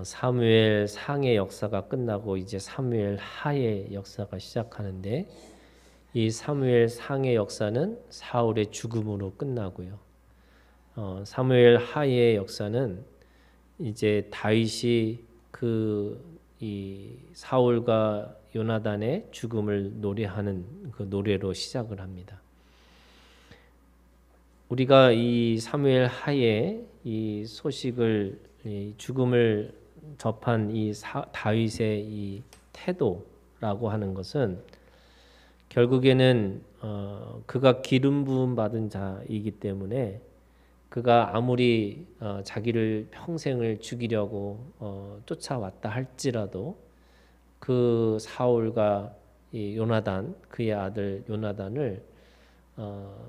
사무엘 상의 역사가 끝나고 이제 사무엘 하의 역사가 시작하는데 이 사무엘 상의 역사는 사울의 죽음으로 끝나고요. 사무엘 하의 역사는 이제 다윗이 이 사울과 요나단의 죽음을 노래하는 그 노래로 시작을 합니다. 우리가 이 사무엘 하에 이 소식을 이 죽음을 접한 이 다윗의 이 태도라고 하는 것은 결국에는 그가 기름 부음 받은 자이기 때문에 그가 아무리 자기를 평생을 죽이려고 쫓아왔다 할지라도 그 사울과 이 요나단 그의 아들 요나단을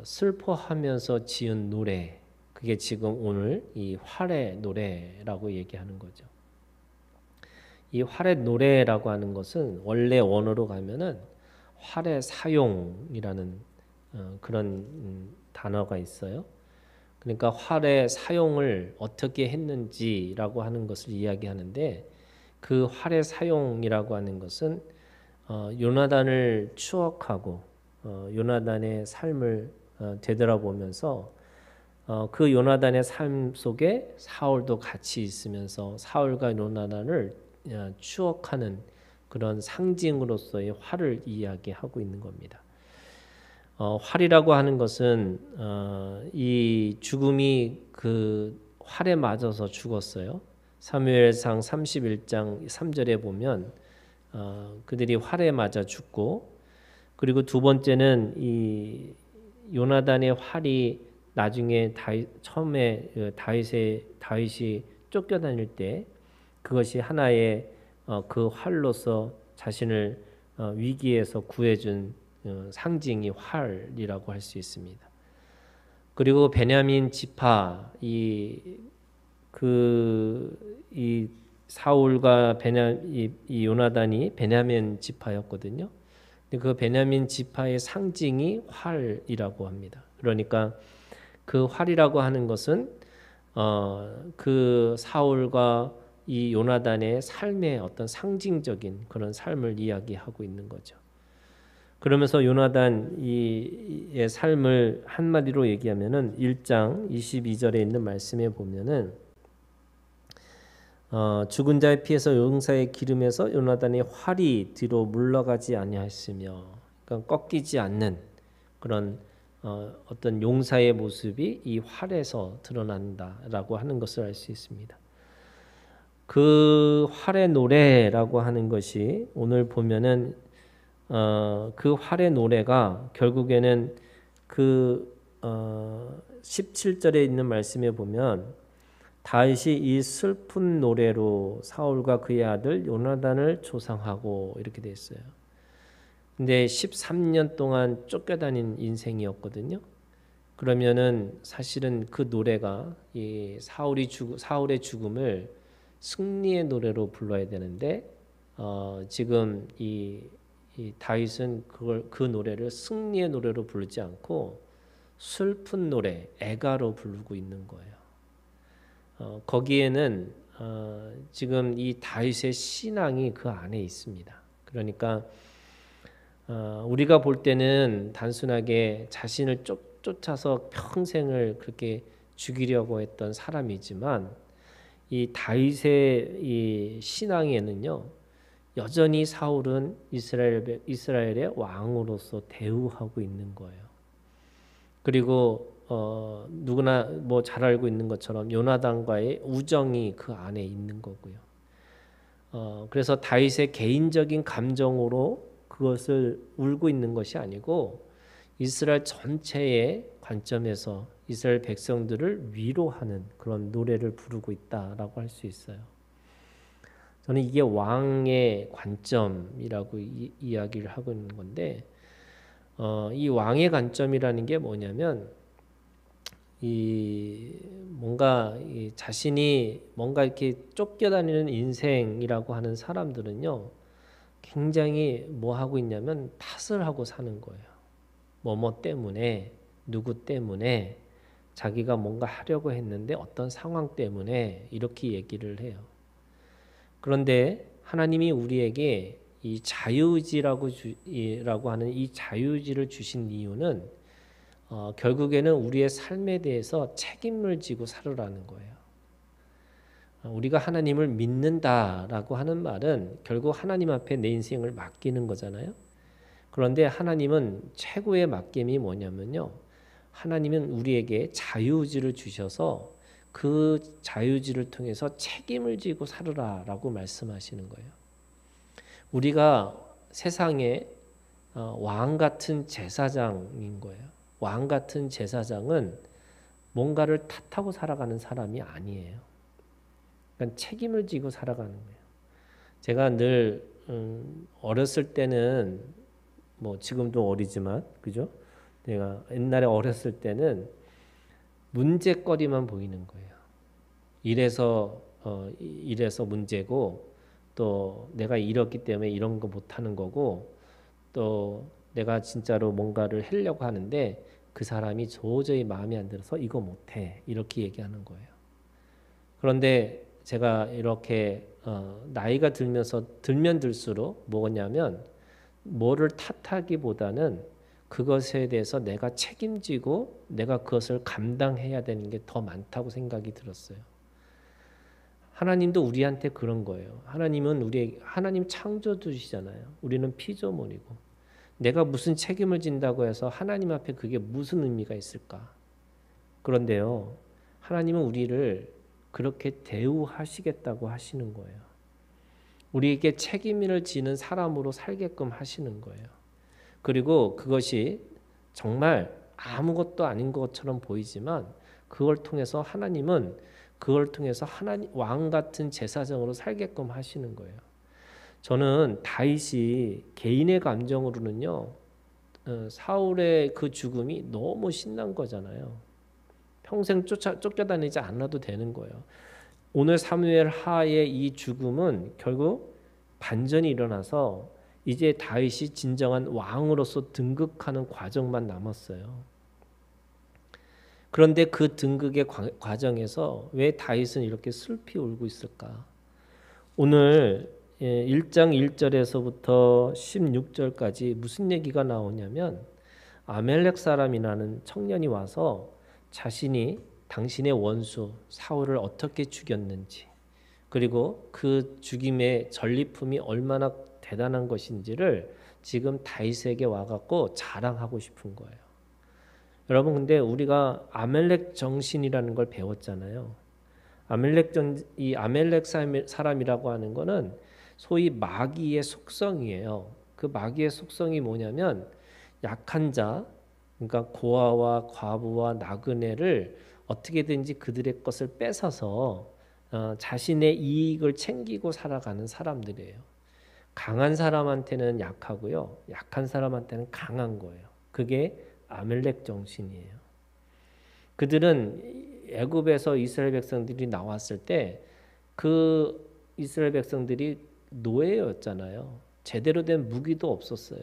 슬퍼하면서 지은 노래, 그게 지금 오늘 이 활의 노래라고 얘기하는 거죠. 이 활의 노래라고 하는 것은 원래 원어로 가면은 활의 사용이라는 그런 단어가 있어요. 그러니까 활의 사용을 어떻게 했는지라고 하는 것을 이야기하는데 그 활의 사용이라고 하는 것은 요나단을 추억하고 요나단의 삶을 되돌아보면서 그 요나단의 삶 속에 사울도 같이 있으면서 사울과 요나단을 추억하는 그런 상징으로서의 활을 이야기하고 있는 겁니다. 활이라고 하는 것은 이 죽음이 그 활에 맞아서 죽었어요. 사무엘상 31장 3절에 보면 그들이 활에 맞아 죽고, 그리고 두 번째는 이 요나단의 활이 나중에 처음에 다윗이 쫓겨다닐 때 그것이 하나의 그 활로서 자신을 위기에서 구해준 상징이 활이라고 할 수 있습니다. 그리고 베냐민 지파 이 사울과 이 요나단이 베냐민 지파였거든요. 근데 그 베냐민 지파의 상징이 활이라고 합니다. 그러니까 그 활이라고 하는 것은 그 사울과 이 요나단의 삶의 어떤 상징적인 그런 삶을 이야기하고 있는 거죠. 그러면서 요나단의 삶을 한마디로 얘기하면은 1장 22절에 있는 말씀에 보면은 죽은 자의 피에서 용사의 기름에서 요나단의 활이 뒤로 물러가지 아니하였으며, 그러니까 꺾이지 않는 그런 어떤 용사의 모습이 이 활에서 드러난다라고 하는 것을 알 수 있습니다. 그 활의 노래라고 하는 것이 오늘 보면은 그 활의 노래가 결국에는 그 17절에 있는 말씀에 보면 다윗이 이 슬픈 노래로 사울과 그의 아들 요나단을 조상하고 이렇게 돼 있어요. 근데 13년 동안 쫓겨다닌 인생이었거든요. 그러면은 사실은 그 노래가 이 사울의 죽음을 승리의 노래로 불러야 되는데 지금 이 다윗은 그 노래를 승리의 노래로 부르지 않고 슬픈 노래, 애가로 부르고 있는 거예요. 거기에는 지금 이 다윗의 신앙이 그 안에 있습니다. 그러니까 우리가 볼 때는 단순하게 자신을 쫓아서 평생을 그렇게 죽이려고 했던 사람이지만 이 다윗의 이 신앙에는요, 여전히 사울은 이스라엘의 왕으로서 대우하고 있는 거예요. 그리고 누구나 뭐 잘 알고 있는 것처럼 요나단과의 우정이 그 안에 있는 거고요. 그래서 다윗의 개인적인 감정으로 그것을 울고 있는 것이 아니고 이스라엘 전체의 관점에서 이스라엘 백성들을 위로하는 그런 노래를 부르고 있다라고 할 수 있어요. 저는 이게 왕의 관점이라고 이야기를 하고 있는 건데, 이 왕의 관점이라는 게 뭐냐면 자신이 뭔가 이렇게 쫓겨다니는 인생이라고 하는 사람들은요, 굉장히 뭐 하고 있냐면 탓을 하고 사는 거예요. 뭐뭐 때문에, 누구 때문에, 자기가 뭔가 하려고 했는데 어떤 상황 때문에 이렇게 얘기를 해요. 그런데 하나님이 우리에게 이 자유의지라고 하는 이 자유의지를 주신 이유는 결국에는 우리의 삶에 대해서 책임을 지고 살으라는 거예요. 우리가 하나님을 믿는다라고 하는 말은 결국 하나님 앞에 내 인생을 맡기는 거잖아요. 그런데 하나님은 최고의 맡김이 뭐냐면요. 하나님은 우리에게 자유의지를 주셔서 그 자유의지를 통해서 책임을 지고 살으라라고 말씀하시는 거예요. 우리가 세상에 왕 같은 제사장인 거예요. 왕 같은 제사장은 뭔가를 탓하고 살아가는 사람이 아니에요. 그러니까 책임을 지고 살아가는 거예요. 제가 늘 어렸을 때는 뭐 지금도 어리지만 그죠? 내가 옛날에 어렸을 때는 문제거리만 보이는 거예요. 이래서 문제고 또 내가 이렇기 때문에 이런 거 못하는 거고 또 내가 진짜로 뭔가를 하려고 하는데 그 사람이 도저히 마음에 안 들어서 이거 못해 이렇게 얘기하는 거예요. 그런데 제가 이렇게 나이가 들면 들수록 뭐냐면 뭐를 탓하기보다는 그것에 대해서 내가 책임지고 내가 그것을 감당해야 되는 게 더 많다고 생각이 들었어요. 하나님도 우리한테 그런 거예요. 하나님 창조주시잖아요. 우리는 피조물이고 내가 무슨 책임을 진다고 해서 하나님 앞에 그게 무슨 의미가 있을까? 그런데요. 하나님은 우리를 그렇게 대우하시겠다고 하시는 거예요. 우리에게 책임을 지는 사람으로 살게끔 하시는 거예요. 그리고 그것이 정말 아무것도 아닌 것처럼 보이지만 그걸 통해서 하나님은 하나님 왕 같은 제사장으로 살게끔 하시는 거예요. 저는 다윗이 개인의 감정으로는요. 사울의 그 죽음이 너무 신난 거잖아요. 평생 쫓겨다니지 않아도 되는 거예요. 오늘 사무엘 하의 이 죽음은 결국 반전이 일어나서 이제 다윗이 진정한 왕으로서 등극하는 과정만 남았어요. 그런데 그 등극의 과정에서 왜 다윗은 이렇게 슬피 울고 있을까? 오늘 1장 1절에서부터 16절까지 무슨 얘기가 나오냐면 아멜렉 사람이라는 청년이 와서 자신이 당신의 원수 사울을 어떻게 죽였는지 그리고 그 죽임의 전리품이 얼마나 대단한 것인지를 지금 다윗에게 와갖고 자랑하고 싶은 거예요. 여러분 근데 우리가 아멜렉 정신이라는 걸 배웠잖아요. 이 아멜렉 사람이라고 하는 거는 소위 마귀의 속성이에요. 그 마귀의 속성이 뭐냐면 약한 자, 그러니까 고아와 과부와 나그네를 어떻게든지 그들의 것을 뺏어서 자신의 이익을 챙기고 살아가는 사람들이에요. 강한 사람한테는 약하고요. 약한 사람한테는 강한 거예요. 그게 아멜렉 정신이에요. 그들은 애굽에서 이스라엘 백성들이 나왔을 때 그 이스라엘 백성들이 노예였잖아요. 제대로 된 무기도 없었어요.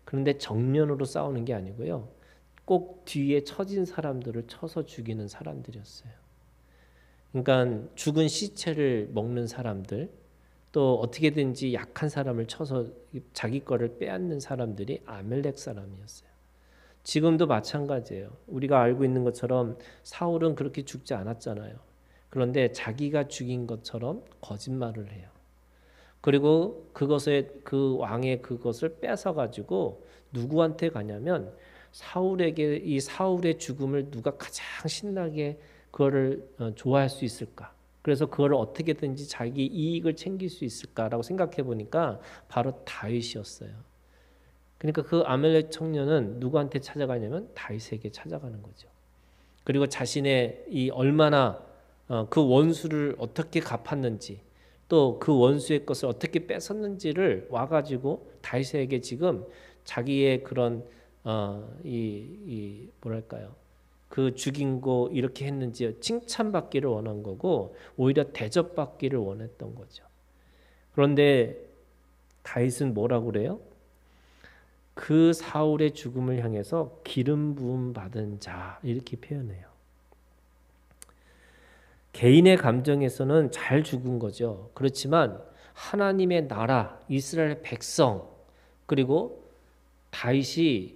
그런데 정면으로 싸우는 게 아니고요. 꼭 뒤에 처진 사람들을 쳐서 죽이는 사람들이었어요. 그러니까 죽은 시체를 먹는 사람들, 또 어떻게든지 약한 사람을 쳐서 자기 거를 빼앗는 사람들이 아멜렉 사람이었어요. 지금도 마찬가지예요. 우리가 알고 있는 것처럼 사울은 그렇게 죽지 않았잖아요. 그런데 자기가 죽인 것처럼 거짓말을 해요. 그리고 그 왕의 그것을 뺏어 가지고 누구한테 가냐면 사울에게 이 사울의 죽음을 누가 가장 신나게 그거를 좋아할 수 있을까? 그래서 그거를 어떻게든지 자기 이익을 챙길 수 있을까라고 생각해 보니까 바로 다윗이었어요. 그러니까 그 아멜렉 청년은 누구한테 찾아가냐면 다윗에게 찾아가는 거죠. 그리고 자신의 이 얼마나 그 원수를 어떻게 갚았는지 또 그 원수의 것을 어떻게 뺏었는지를 와가지고 다윗에게 지금 자기의 그런 뭐랄까요? 그 죽인 거 이렇게 했는지 칭찬받기를 원한 거고 오히려 대접받기를 원했던 거죠. 그런데 다윗은 뭐라고 그래요? 그 사울의 죽음을 향해서 기름 부음 받은 자 이렇게 표현해요. 개인의 감정에서는 잘 죽은 거죠. 그렇지만 하나님의 나라, 이스라엘 백성, 그리고 다윗이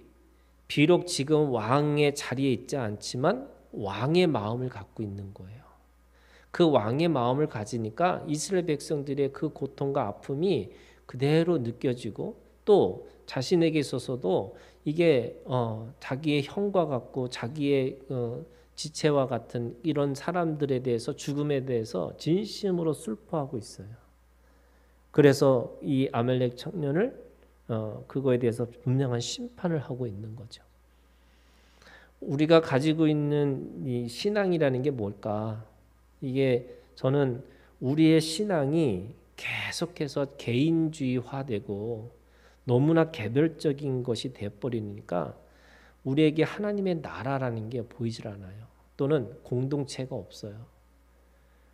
비록 지금 왕의 자리에 있지 않지만 왕의 마음을 갖고 있는 거예요. 그 왕의 마음을 가지니까 이스라엘 백성들의 그 고통과 아픔이 그대로 느껴지고 또 자신에게 있어서도 이게 자기의 형과 같고 자기의 지체와 같은 이런 사람들에 대해서 죽음에 대해서 진심으로 슬퍼하고 있어요. 그래서 이 아말렉 청년을 그거에 대해서 분명한 심판을 하고 있는 거죠. 우리가 가지고 있는 이 신앙이라는 게 뭘까? 이게 저는 우리의 신앙이 계속해서 개인주의화되고 너무나 개별적인 것이 되어버리니까 우리에게 하나님의 나라라는 게 보이질 않아요. 또는 공동체가 없어요.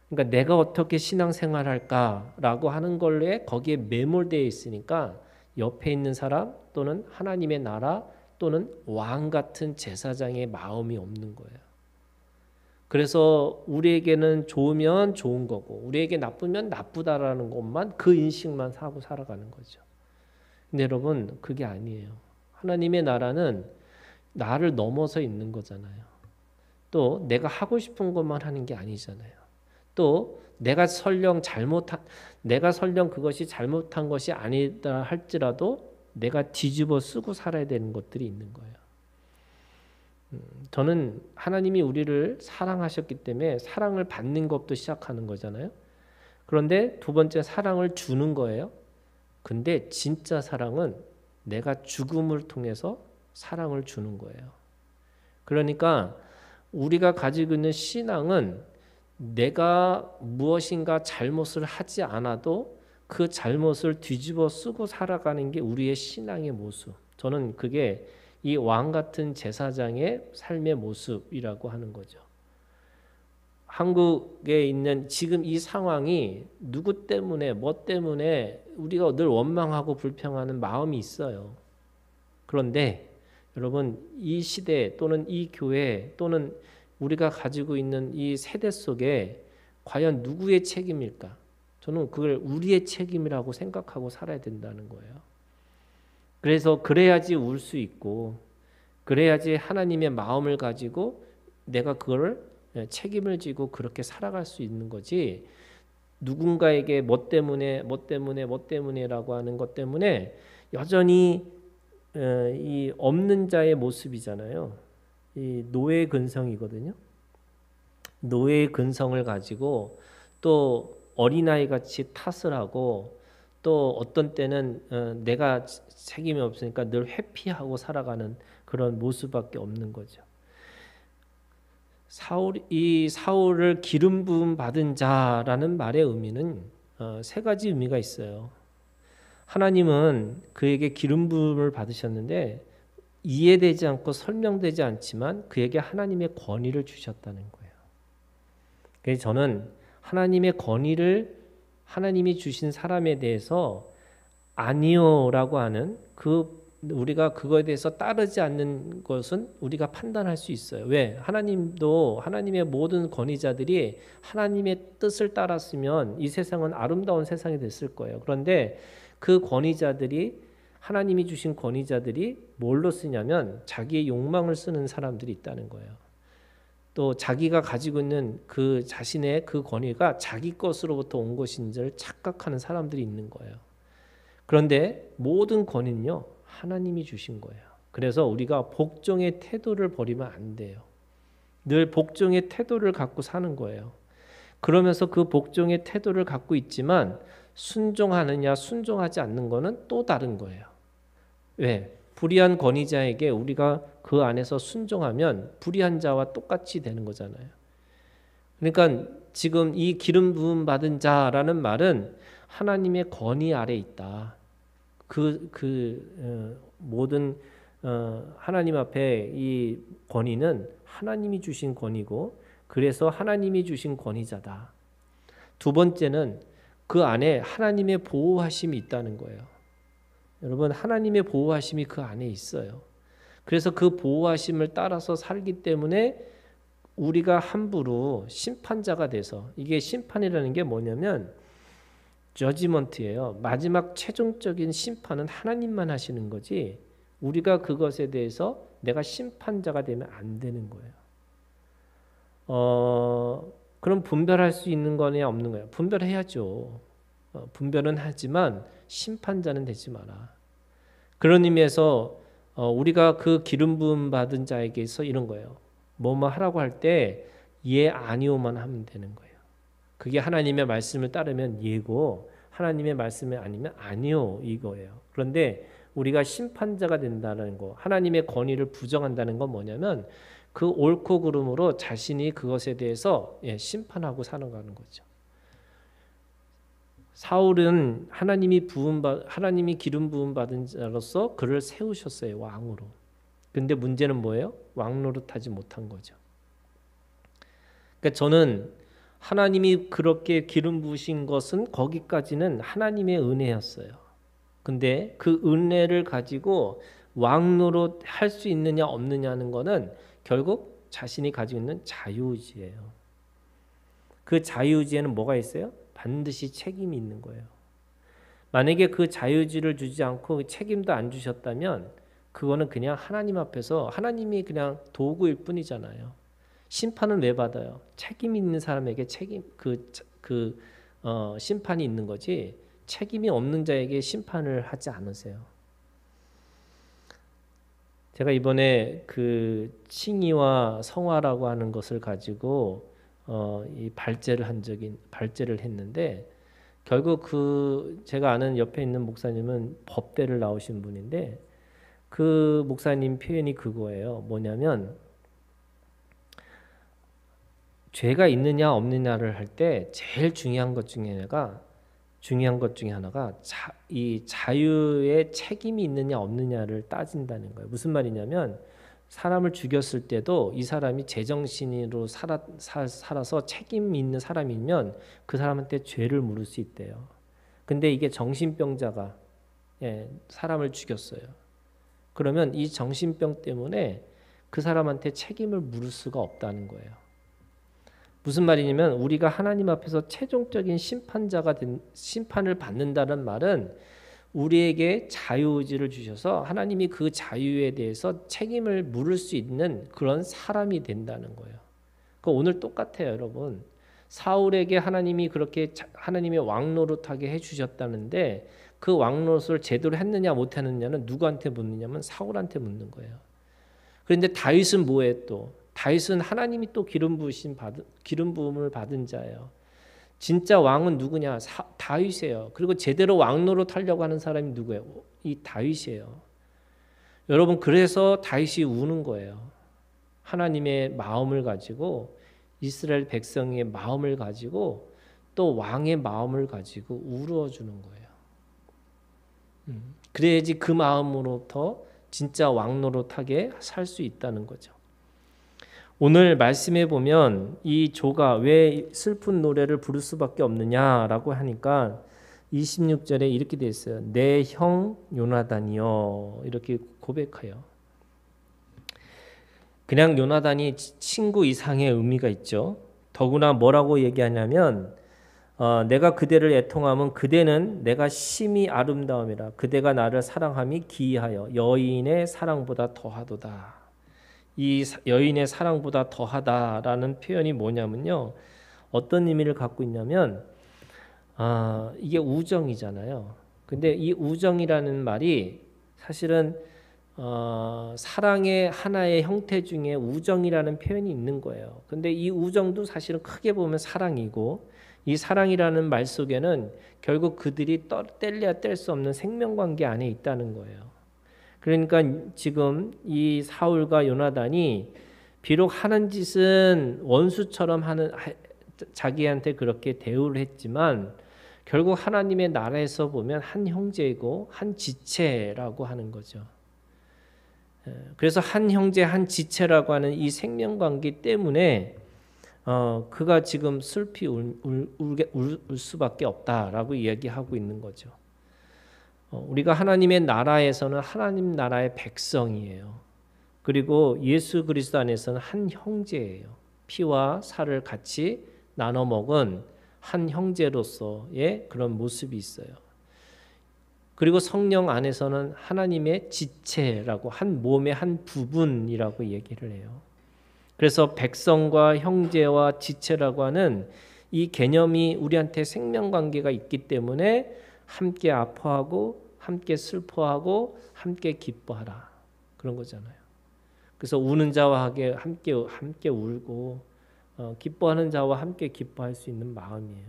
그러니까 내가 어떻게 신앙생활할까라고 하는 걸로 거기에 매몰되어 있으니까 옆에 있는 사람 또는 하나님의 나라 또는 왕 같은 제사장의 마음이 없는 거예요. 그래서 우리에게는 좋으면 좋은 거고 우리에게 나쁘면 나쁘다라는 것만 그 인식만 하고 살아가는 거죠. 근데 여러분 그게 아니에요. 하나님의 나라는 나를 넘어서 있는 거잖아요. 또 내가 하고 싶은 것만 하는 게 아니잖아요. 또 내가 설령 그것이 잘못한 것이 아니다 할지라도 내가 뒤집어 쓰고 살아야 되는 것들이 있는 거예요. 저는 하나님이 우리를 사랑하셨기 때문에 사랑을 받는 것부터 시작하는 거잖아요. 그런데 두 번째 사랑을 주는 거예요. 근데 진짜 사랑은 내가 죽음을 통해서 사랑을 주는 거예요. 그러니까 우리가 가지고 있는 신앙은 내가 무엇인가 잘못을 하지 않아도 그 잘못을 뒤집어 쓰고 살아가는 게 우리의 신앙의 모습. 저는 그게 이 왕 같은 제사장의 삶의 모습이라고 하는 거죠. 한국에 있는 지금 이 상황이 누구 때문에 뭐 때문에 우리가 늘 원망하고 불평하는 마음이 있어요. 그런데 여러분 이 시대 또는 이 교회 또는 우리가 가지고 있는 이 세대 속에 과연 누구의 책임일까? 저는 그걸 우리의 책임이라고 생각하고 살아야 된다는 거예요. 그래서 그래야지 울 수 있고 그래야지 하나님의 마음을 가지고 내가 그걸 책임을 지고 그렇게 살아갈 수 있는 거지. 누군가에게 뭐 때문에라고 하는 것 때문에 여전히 이 없는 자의 모습이잖아요. 이 노예 근성이거든요. 노예의 근성을 가지고 또 어린아이 같이 탓을 하고 또 어떤 때는 내가 책임이 없으니까 늘 회피하고 살아가는 그런 모습밖에 없는 거죠. 사울을 기름 부음 받은 자라는 말의 의미는 세 가지 의미가 있어요. 하나님은 그에게 기름 부음을 받으셨는데 이해되지 않고 설명되지 않지만 그에게 하나님의 권위를 주셨다는 거예요. 그래서 저는 하나님의 권위를 하나님이 주신 사람에 대해서 아니요라고 하는 우리가 그거에 대해서 따르지 않는 것은 우리가 판단할 수 있어요. 왜? 하나님도 하나님의 모든 권위자들이 하나님의 뜻을 따랐으면 이 세상은 아름다운 세상이 됐을 거예요. 그런데 그 권위자들이 하나님이 주신 권위자들이 뭘로 쓰냐면 자기의 욕망을 쓰는 사람들이 있다는 거예요. 또 자기가 가지고 있는 그 자신의 그 권위가 자기 것으로부터 온 것인 줄 착각하는 사람들이 있는 거예요. 그런데 모든 권위는요 하나님이 주신 거예요. 그래서 우리가 복종의 태도를 버리면 안 돼요. 늘 복종의 태도를 갖고 사는 거예요. 그러면서 그 복종의 태도를 갖고 있지만 순종하느냐 순종하지 않는 거는 또 다른 거예요. 왜? 불의한 권위자에게 우리가 그 안에서 순종하면 불의한 자와 똑같이 되는 거잖아요. 그러니까 지금 이 기름 부음 받은 자라는 말은 하나님의 권위 아래 있다. 모든 하나님 앞에 이 권위는 하나님이 주신 권위고 그래서 하나님이 주신 권위자다. 두 번째는 그 안에 하나님의 보호하심이 있다는 거예요. 여러분 하나님의 보호하심이 그 안에 있어요. 그래서 그 보호하심을 따라서 살기 때문에 우리가 함부로 심판자가 돼서 이게 심판이라는 게 뭐냐면 저지먼트예요. 마지막 최종적인 심판은 하나님만 하시는 거지 우리가 그것에 대해서 내가 심판자가 되면 안 되는 거예요. 그럼 분별할 수 있는 거냐 없는 거예요? 분별해야죠. 분별은 하지만 심판자는 되지 마라. 그런 의미에서 우리가 그 기름 부음 받은 자에게서 이런 거예요. 뭐뭐 하라고 할 때 예 아니오만 하면 되는 거예요. 그게 하나님의 말씀을 따르면 예고 하나님의 말씀이 아니면 아니요 이거예요. 그런데 우리가 심판자가 된다는 거 하나님의 권위를 부정한다는 건 뭐냐면 그 옳고 그름으로 자신이 그것에 대해서 심판하고 살아가는 거죠. 사울은 하나님이 기름 부음 받은 자로서 그를 세우셨어요. 왕으로. 근데 문제는 뭐예요? 왕 노릇하지 못한 거죠. 그러니까 저는 하나님이 그렇게 기름 부으신 것은 거기까지는 하나님의 은혜였어요. 근데 그 은혜를 가지고 왕 노릇 할 수 있느냐 없느냐는 거는 결국 자신이 가지고 있는 자유의지예요. 그 자유의지에는 뭐가 있어요? 반드시 책임이 있는 거예요. 만약에 그 자유의지를 주지 않고 책임도 안 주셨다면 그거는 그냥 하나님 앞에서 하나님이 그냥 도구일 뿐이잖아요. 심판은 왜 받아요? 책임 있는 사람에게 심판이 있는 거지 책임이 없는 자에게 심판을 하지 않으세요. 제가 이번에 그 칭의와 성화라고 하는 것을 가지고 이 발제를 했는데 결국 그 제가 아는 옆에 있는 목사님은 법대를 나오신 분인데 그 목사님 표현이 그거예요. 뭐냐면 죄가 있느냐 없느냐를 할 때 제일 중요한 것 중에 하나가 이 자유의 책임이 있느냐 없느냐를 따진다는 거예요. 무슨 말이냐면 사람을 죽였을 때도 이 사람이 제정신으로 살아서 책임 있는 사람이면 그 사람한테 죄를 물을 수 있대요. 근데 이게 정신병자가 사람을 죽였어요. 그러면 이 정신병 때문에 그 사람한테 책임을 물을 수가 없다는 거예요. 무슨 말이냐면 우리가 하나님 앞에서 최종적인 심판을 받는다는 말은 우리에게 자유의지를 주셔서 하나님이 그 자유에 대해서 책임을 물을 수 있는 그런 사람이 된다는 거예요. 오늘 똑같아요, 여러분. 사울에게 하나님이 그렇게 하나님의 왕노릇하게 해주셨다는데 그 왕노릇을 제대로 했느냐 못했느냐는 누구한테 묻느냐면 사울한테 묻는 거예요. 그런데 다윗은 뭐해 또? 다윗은 하나님이 또 기름 부음을 받은 자예요. 진짜 왕은 누구냐? 다윗이에요. 그리고 제대로 왕노릇 하려고 하는 사람이 누구예요? 이 다윗이에요. 여러분 그래서 다윗이 우는 거예요. 하나님의 마음을 가지고 이스라엘 백성의 마음을 가지고 또 왕의 마음을 가지고 울어 주는 거예요. 그래야지 그 마음으로부터 진짜 왕노릇하게 살 수 있다는 거죠. 오늘 말씀해 보면 이 조가 왜 슬픈 노래를 부를 수밖에 없느냐라고 하니까 26절에 이렇게 돼 있어요. 내 형 요나단이요 이렇게 고백해요. 그냥 요나단이 친구 이상의 의미가 있죠. 더구나 뭐라고 얘기하냐면 내가 그대를 애통하면 그대는 내가 심히 아름다움이라 그대가 나를 사랑함이 기이하여 여인의 사랑보다 더하도다. 이 여인의 사랑보다 더하다라는 표현이 뭐냐면요. 어떤 의미를 갖고 있냐면 이게 우정이잖아요. 근데 이 우정이라는 말이 사실은 사랑의 하나의 형태 중에 우정이라는 표현이 있는 거예요. 근데 이 우정도 사실은 크게 보면 사랑이고 이 사랑이라는 말 속에는 결국 그들이 뗄래야 뗄 수 없는 생명관계 안에 있다는 거예요. 그러니까 지금 이 사울과 요나단이 비록 하는 짓은 원수처럼 자기한테 그렇게 대우를 했지만 결국 하나님의 나라에서 보면 한 형제이고 한 지체라고 하는 거죠. 그래서 한 형제 한 지체라고 하는 이 생명관계 때문에 그가 지금 슬피 울 수밖에 없다라고 이야기하고 있는 거죠. 우리가 하나님의 나라에서는 하나님 나라의 백성이에요. 그리고 예수 그리스도 안에서는 한 형제예요. 피와 살을 같이 나눠 먹은 한 형제로서의 그런 모습이 있어요. 그리고 성령 안에서는 하나님의 지체라고 한 몸의 한 부분이라고 얘기를 해요. 그래서 백성과 형제와 지체라고 하는 이 개념이 우리한테 생명관계가 있기 때문에 함께 아파하고 함께 슬퍼하고 함께 기뻐하라 그런 거잖아요. 그래서 우는 자와 함께 울고 기뻐하는 자와 함께 기뻐할 수 있는 마음이에요.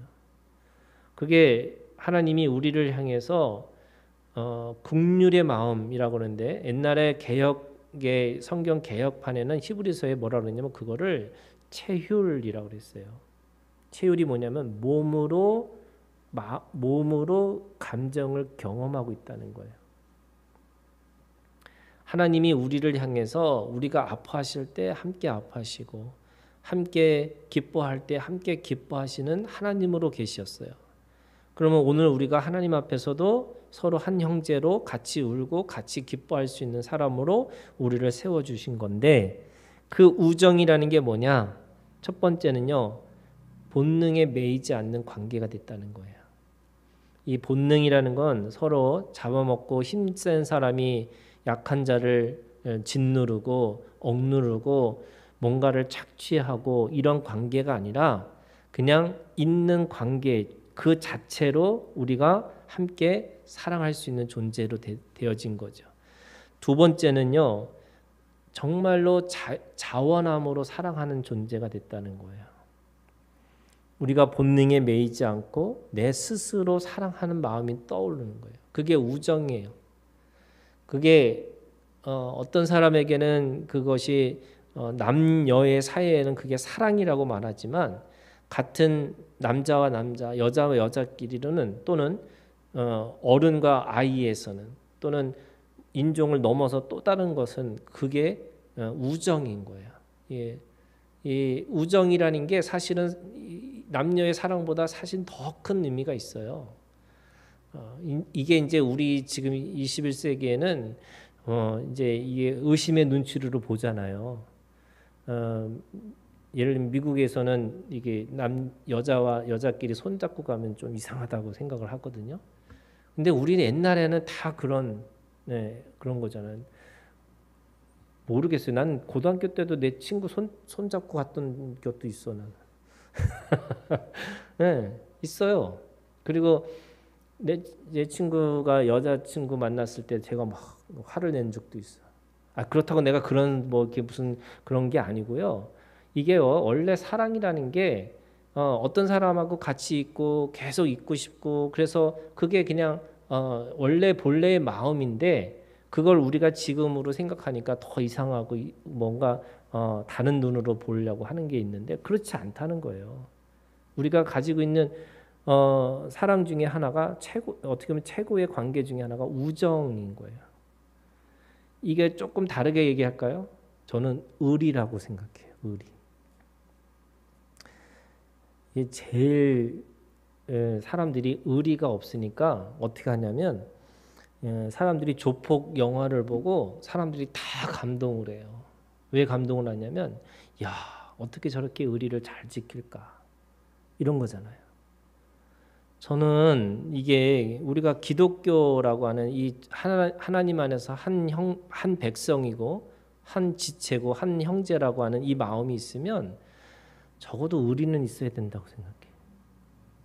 그게 하나님이 우리를 향해서 긍휼의 마음이라고 하는데 옛날에 성경 개혁판에는 히브리서에 뭐라 그랬냐면 그거를 체휼이라고 그랬어요. 체휼이 뭐냐면 몸으로 감정을 경험하고 있다는 거예요. 하나님이 우리를 향해서 우리가 아파하실 때 함께 아파하시고 함께 기뻐할 때 함께 기뻐하시는 하나님으로 계셨어요. 그러면 오늘 우리가 하나님 앞에서도 서로 한 형제로 같이 울고 같이 기뻐할 수 있는 사람으로 우리를 세워주신 건데 그 우정이라는 게 뭐냐? 첫 번째는요. 본능에 매이지 않는 관계가 됐다는 거예요. 이 본능이라는 건 서로 잡아먹고 힘센 사람이 약한 자를 짓누르고 억누르고 뭔가를 착취하고 이런 관계가 아니라 그냥 있는 관계 그 자체로 우리가 함께 사랑할 수 있는 존재로 되어진 거죠. 두 번째는요. 정말로 자원함으로 사랑하는 존재가 됐다는 거예요. 우리가 본능에 매이지 않고 내 스스로 사랑하는 마음이 떠오르는 거예요. 그게 우정이에요. 그게 어떤 사람에게는 그것이 남녀의 사이에는 그게 사랑이라고 말하지만 같은 남자와 남자, 여자와 여자끼리는 또는 어른과 아이에서는 또는 인종을 넘어서 또 다른 것은 그게 우정인 거예요. 예. 이 우정이라는 게 사실은 남녀의 사랑보다 사실 더 큰 의미가 있어요. 이게 이제 우리 지금 21세기에는 이제 이게 의심의 눈초리로 보잖아요. 예를 들면 미국에서는 이게 여자와 여자끼리 손잡고 가면 좀 이상하다고 생각을 하거든요. 근데 우리는 옛날에는 다 그런 거잖아요. 모르겠어요. 난 고등학교 때도 내 친구 손잡고 갔던 것도 있어. 나는. 네, 있어요. 그리고 내 친구가 여자친구 만났을 때 제가 막 화를 낸 적도 있어. 그렇다고 내가 그런 뭐 이게 무슨 그런 게 아니고요. 이게 원래 사랑이라는 게 어떤 사람하고 같이 있고 계속 있고 싶고 그래서 그게 그냥 원래 본래의 마음인데 그걸 우리가 지금으로 생각하니까 더 이상하고 뭔가 다른 눈으로 보려고 하는 게 있는데 그렇지 않다는 거예요. 우리가 가지고 있는 사랑 중에 하나가 어떻게 보면 최고의 관계 중에 하나가 우정인 거예요. 이게 조금 다르게 얘기할까요? 저는 의리라고 생각해요. 의리. 이게 제일 사람들이 의리가 없으니까 어떻게 하냐면 사람들이 조폭 영화를 보고 사람들이 다 감동을 해요. 왜 감동을 하냐면 야 어떻게 저렇게 의리를 잘 지킬까 이런 거잖아요. 저는 이게 우리가 기독교라고 하는 이 하나님 안에서 한 백성이고 한 지체고 한 형제라고 하는 이 마음이 있으면 적어도 의리는 있어야 된다고 생각해요.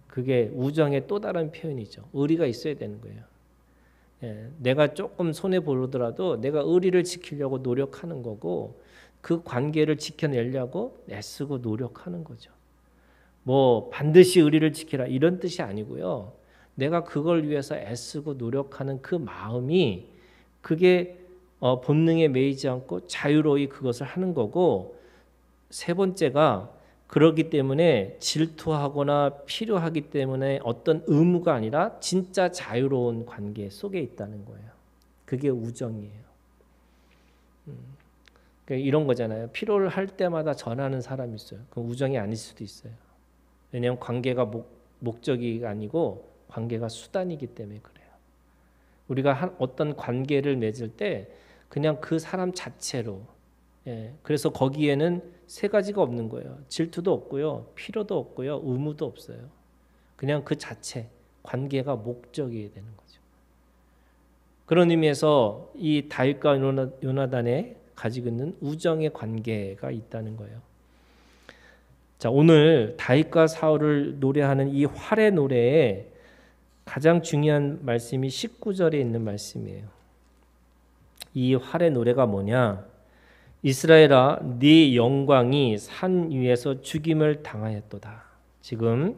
그게 우정의 또 다른 표현이죠. 의리가 있어야 되는 거예요. 내가 조금 손해 보더라도 내가 의리를 지키려고 노력하는 거고 그 관계를 지켜내려고 애쓰고 노력하는 거죠. 뭐 반드시 의리를 지키라 이런 뜻이 아니고요. 내가 그걸 위해서 애쓰고 노력하는 그 마음이 그게 본능에 매이지 않고 자유로이 그것을 하는 거고 세 번째가 그렇기 때문에 질투하거나 필요하기 때문에 어떤 의무가 아니라 진짜 자유로운 관계 속에 있다는 거예요. 그게 우정이에요. 그러니까 이런 거잖아요. 필요를 할 때마다 전하는 사람이 있어요. 그 우정이 아닐 수도 있어요. 왜냐하면 관계가 목적이 아니고 관계가 수단이기 때문에 그래요. 우리가 어떤 관계를 맺을 때 그냥 그 사람 자체로 그래서 거기에는 세 가지가 없는 거예요. 질투도 없고요, 필요도 없고요, 의무도 없어요. 그냥 그 자체 관계가 목적이 되는 거죠. 그런 의미에서 이 다윗과 요나단에 가지고 있는 우정의 관계가 있다는 거예요. 자, 오늘 다윗과 사울을 노래하는 이 활의 노래에 가장 중요한 말씀이 19절에 있는 말씀이에요. 이 활의 노래가 뭐냐? 이스라엘아, 네 영광이 산 위에서 죽임을 당하였도다. 지금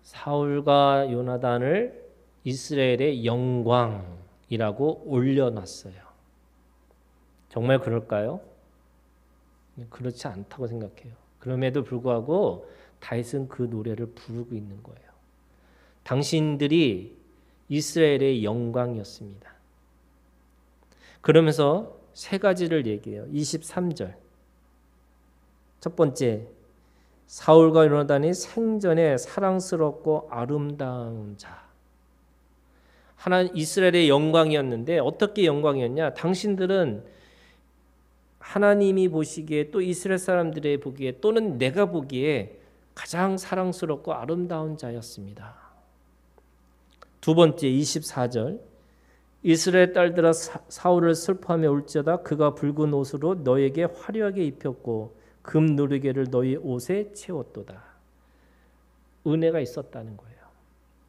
사울과 요나단을 이스라엘의 영광이라고 올려놨어요. 정말 그럴까요? 그렇지 않다고 생각해요. 그럼에도 불구하고 다윗은 그 노래를 부르고 있는 거예요. 당신들이 이스라엘의 영광이었습니다. 그러면서 세 가지를 얘기해요. 23절. 첫 번째, 사울과 요나단이 생전에 사랑스럽고 아름다운 자. 하나님 이스라엘의 영광이었는데 어떻게 영광이었냐? 당신들은 하나님이 보시기에 또 이스라엘 사람들의 보기에 또는 내가 보기에 가장 사랑스럽고 아름다운 자였습니다. 두 번째 24절. 이스라엘 딸들아 사울을 슬퍼하며 울지어다 그가 붉은 옷으로 너에게 화려하게 입혔고 금 누르개를 너희 옷에 채웠도다. 은혜가 있었다는 거예요.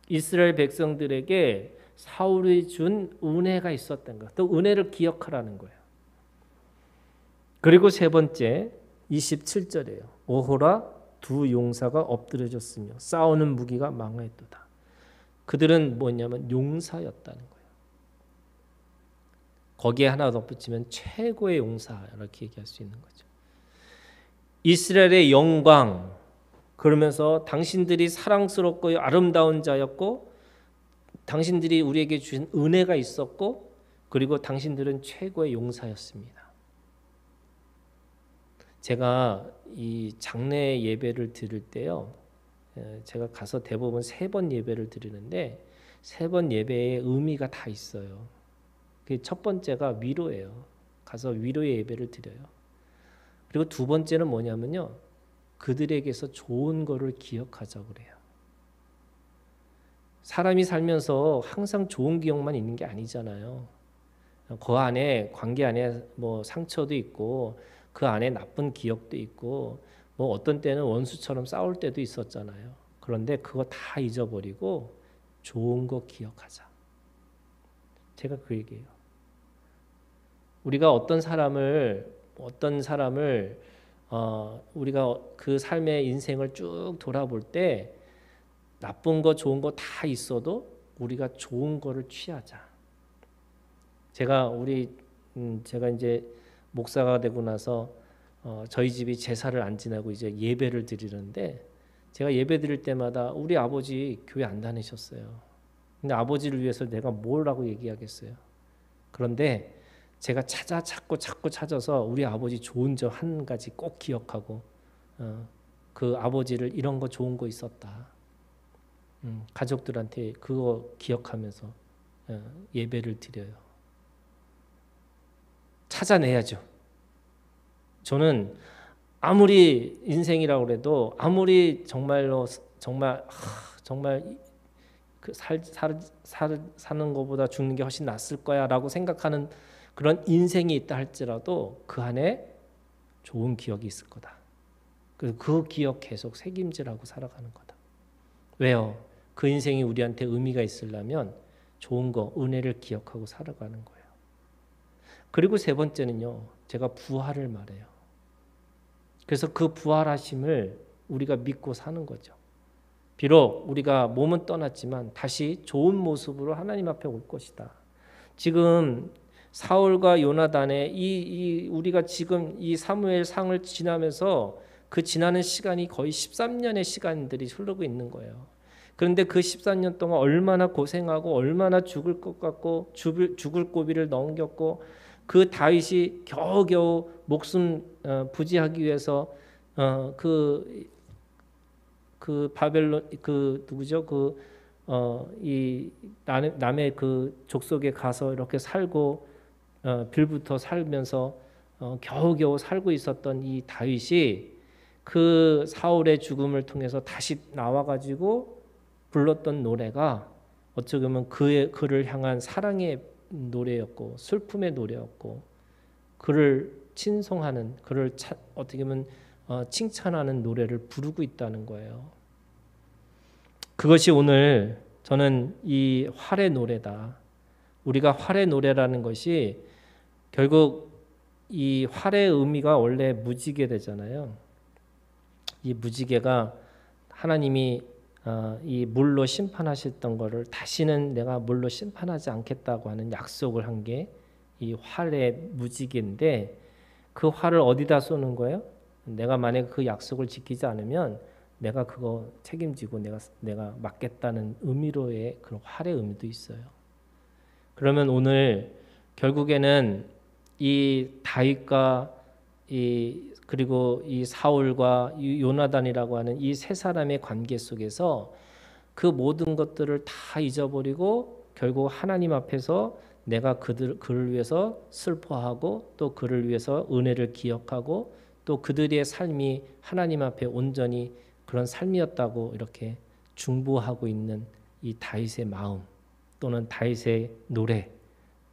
이스라엘 백성들에게 사울이 준 은혜가 있었던 것. 또 은혜를 기억하라는 거예요. 그리고 세 번째 27절이에요. 오호라 두 용사가 엎드려졌으며 싸우는 무기가 망하였도다. 그들은 뭐냐면 용사였다는 거예요. 거기에 하나 덧붙이면 최고의 용사 이렇게 얘기할 수 있는 거죠. 이스라엘의 영광 그러면서 당신들이 사랑스럽고 아름다운 자였고 당신들이 우리에게 주신 은혜가 있었고 그리고 당신들은 최고의 용사였습니다. 제가 이 장례 예배를 드릴 때요. 제가 가서 대부분 3번 예배를 드리는데 3번 예배의 의미가 다 있어요. 첫 번째가 위로예요. 가서 위로의 예배를 드려요. 그리고 두 번째는 뭐냐면요. 그들에게서 좋은 거를 기억하자고 그래요. 사람이 살면서 항상 좋은 기억만 있는 게 아니잖아요. 그 안에 관계 안에 뭐 상처도 있고 그 안에 나쁜 기억도 있고 뭐 어떤 때는 원수처럼 싸울 때도 있었잖아요. 그런데 그거 다 잊어버리고 좋은 거 기억하자. 제가 그 얘기예요. 우리가 어떤 사람을 우리가 그 삶의 인생을 쭉 돌아볼 때 나쁜 거 좋은 거 다 있어도 우리가 좋은 거를 취하자. 제가 이제 목사가 되고 나서 저희 집이 제사를 안 지나고 이제 예배를 드리는데 제가 예배 드릴 때마다 우리 아버지 교회 안 다니셨어요. 근데 아버지를 위해서 내가 뭐라고 얘기하겠어요. 그런데 제가 찾고 찾아서 우리 아버지 좋은 점 한 가지 꼭 기억하고 그 아버지를 이런 거 좋은 거 있었다. 가족들한테 그거 기억하면서 예배를 드려요. 찾아내야죠. 저는 아무리 인생이라고 그래도 아무리 정말 사는 것보다 죽는 게 훨씬 낫을 거야라고 생각하는 그런 인생이 있다 할지라도 그 안에 좋은 기억이 있을 거다. 그래서 그 기억 계속 새김질하고 살아가는 거다. 왜요? 그 인생이 우리한테 의미가 있으려면 좋은 거, 은혜를 기억하고 살아가는 거예요. 그리고 세 번째는요. 제가 부활을 말해요. 그래서 그 부활하심을 우리가 믿고 사는 거죠. 비록 우리가 몸은 떠났지만 다시 좋은 모습으로 하나님 앞에 올 것이다. 지금 사울과 요나단의 우리가 지금 이 사무엘 상을 지나면서 그 지나는 시간이 거의 13년의 시간들이 흐르고 있는 거예요. 그런데 그 13년 동안 얼마나 고생하고 얼마나 죽을 것 같고 죽을 고비를 넘겼고 그 다윗이 겨우겨우 목숨 부지하기 위해서 그 바벨론 누구죠? 이 남의 그 족속에 가서 이렇게 살고 빌부터 살면서 겨우겨우 살고 있었던 이 다윗이 그 사울의 죽음을 통해서 다시 나와가지고 불렀던 노래가 어찌 보면 그를 향한 사랑의 노래였고 슬픔의 노래였고 그를 친송하는 그를 어떻게 보면 칭찬하는 노래를 부르고 있다는 거예요. 그것이 오늘 저는 이 활의 노래다. 우리가 활의 노래라는 것이 결국 이 활의 의미가 원래 무지개되잖아요. 이 무지개가 하나님이 이 물로 심판하셨던 것을 다시는 내가 물로 심판하지 않겠다고 하는 약속을 한 게 이 활의 무지개인데 그 활을 어디다 쏘는 거예요? 내가 만약 그 약속을 지키지 않으면 내가 그거 책임지고 내가 맡겠다는 의미로의 그런 활의 의미도 있어요. 그러면 오늘 결국에는 이 다윗과 그리고 이 사울과 이 요나단이라고 하는 이 세 사람의 관계 속에서 그 모든 것들을 다 잊어버리고 결국 하나님 앞에서 내가 그를 위해서 슬퍼하고 또 그를 위해서 은혜를 기억하고 또 그들의 삶이 하나님 앞에 온전히 그런 삶이었다고 이렇게 중보하고 있는 이 다윗의 마음 또는 다윗의 노래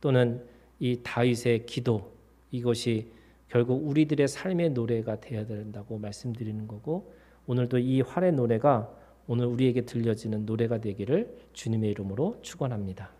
또는 이 다윗의 기도 이것이 결국 우리들의 삶의 노래가 되어야 된다고 말씀드리는 거고 오늘도 이 활의 노래가 오늘 우리에게 들려지는 노래가 되기를 주님의 이름으로 축원합니다.